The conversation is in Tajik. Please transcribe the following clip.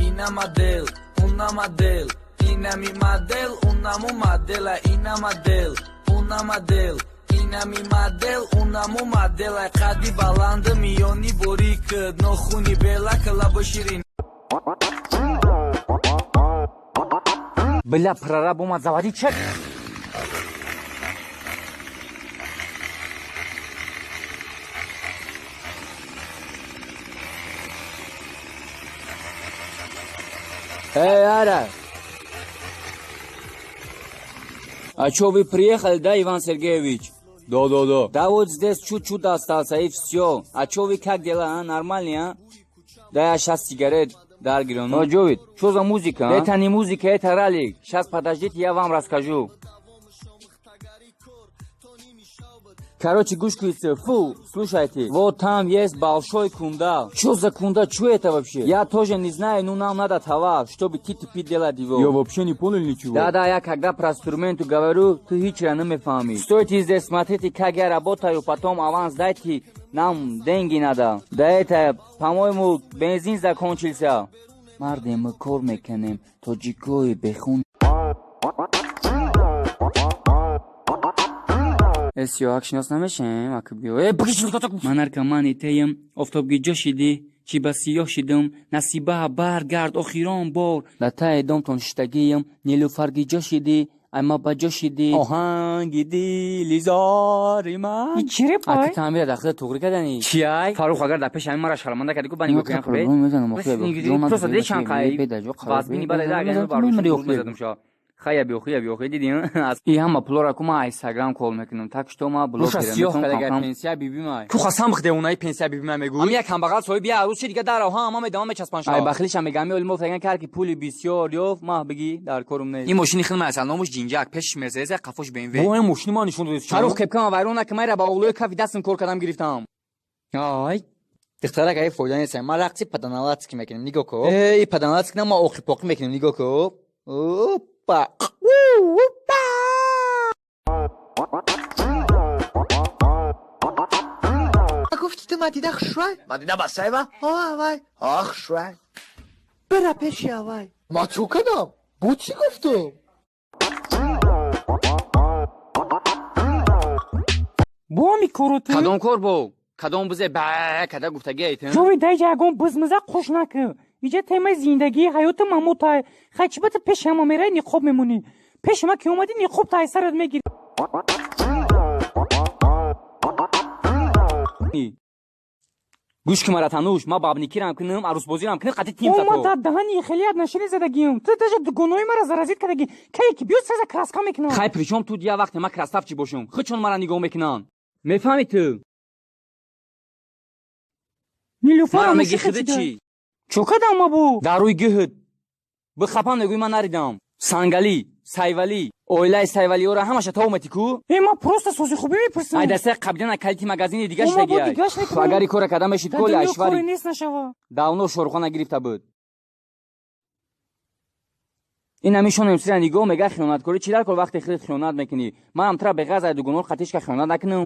Ina model, una model, ina mi model, una mu modela, ina model, una model, ina mi model, una mu modela, qadi balandı miyoni borik, noxuni bela klaba shirin. Бля, проработал, заводи чек. Эй, Ара! А чё, вы приехали, да, Иван Сергеевич? Да. Да вот здесь чуть-чуть остался, и все. А чё вы как дела, а? Нормально, а? Да я сейчас сигарет даргирю. Ну, Джовид, что за музыка, а? Это не музыка, это раллик. Сейчас подождите, я вам расскажу. Короче, гушкуйте, фу, слушайте, вот там есть большой кундал. Что за кундал, что это вообще? Я тоже не знаю, но нам надо товар, чтобы ты тупи делать его. Я вообще не понял ничего. Да, я когда про инструмент говорю, ты ничего не фahmi. Стойте здесь, смотрите, как я работаю, потом аванс дайте, нам деньги надо. Да это, по-моему, бензин закончился. Марде, мы кор мекенем, тоджикои бехун. Эсё, акшнос намешем, акбио. Ман наркомани теем, офтобги ҷошиди, чӣ ба сиёҳ шидам, насиба баргард охирон бор. Да таи домтон шитагиям, нилуфарги ҷошиди, айма ба ҷошиди. Оҳанги дили зори ман. Чире пай? Аки таъмир дахда туғри кардани. Чӣ ай? Фарух агар дар пеши ҳамин мара шарманда кардику ба нигоҳ кунам хуб. Просто дешан қай. Вазбини бадаида агар баруши шо. Хая биохи дидин. И ҳама пулора кума Instagram кол мекунам. Так што ма блог кардам. Пенсия бибимай. Ту хасам хде унай пенсия бибимай мегӯ. Ам як ҳамбағал соҳиб я арӯз чи дига дар ҳама медама мечаспан шо. Ай бахилиша мегами олимо фаган кар ки пули бисёр ёфт ма биги дар корум не. Ин машини хилма асал номуш ҷинҷак, пешиш Мерседес, қафош BMW. Бо ин машини ман нишон додед. Фарух кепкам вайрона ки майра ба оғлои кафи дастам кор кардам гирифтам. Ай. Дихтара гаи фоида нестам. Ма рақси паданалатски мекунам, нигоҳ ко. И паданалатски на ма оқи поқи мекунам, нигоҳ ко. Опа. گفتی تو مدیده خشوی؟ مدیده بسای با؟ آوای خشوی برا پیشی آوای ما چو کنم؟ بو چی گفتم؟ بو همی کروتی؟ کدام کار بو؟ کدام بزه با کدا گفتگی ایتن؟ جوی دای جاگون بزمزه خوش نکه اینجا تیمه زندگی حیات مموتای خچبت پیش همه میره نیخوب میمونی پیش ما که اومدی نیخوب تای سرت میگیری گوش که مرا تنوش ما بابنیکی رم کنم عروس بازی رم کنم قطعی تیم اومد تا دهنی خیلی اد نشینی زدگیم تو تجا گناهی مرا زرازید کردگی که بیو سزا کراسکا میکنم خیلی پریشم تو دیا وقت ما کرستاف چی باشم خود چون مرا نگاه میکنن میفهمی تو نیلوفر میگی خیلی چی چوکدم ما بو даруи гӯҳд бихапам нагӯи ман наридам сангалӣ сайвалӣ оилаи сайвалиёра ҳамаша то омади ку ма просто сози хубӣ мепурсам ай дастаи қабдина калити магазини дига шидагиай агар ин кора карда мешид коли айшвари давно шорухона гирифта буд ин ҳамишонем сира нигоҳ мегӯяд хиёнаткорӣ чӣ дар кор вақте хеле хиёнат мекунӣ манам тра беғаз айду гуноҳ қатиш ка хиёнат накунам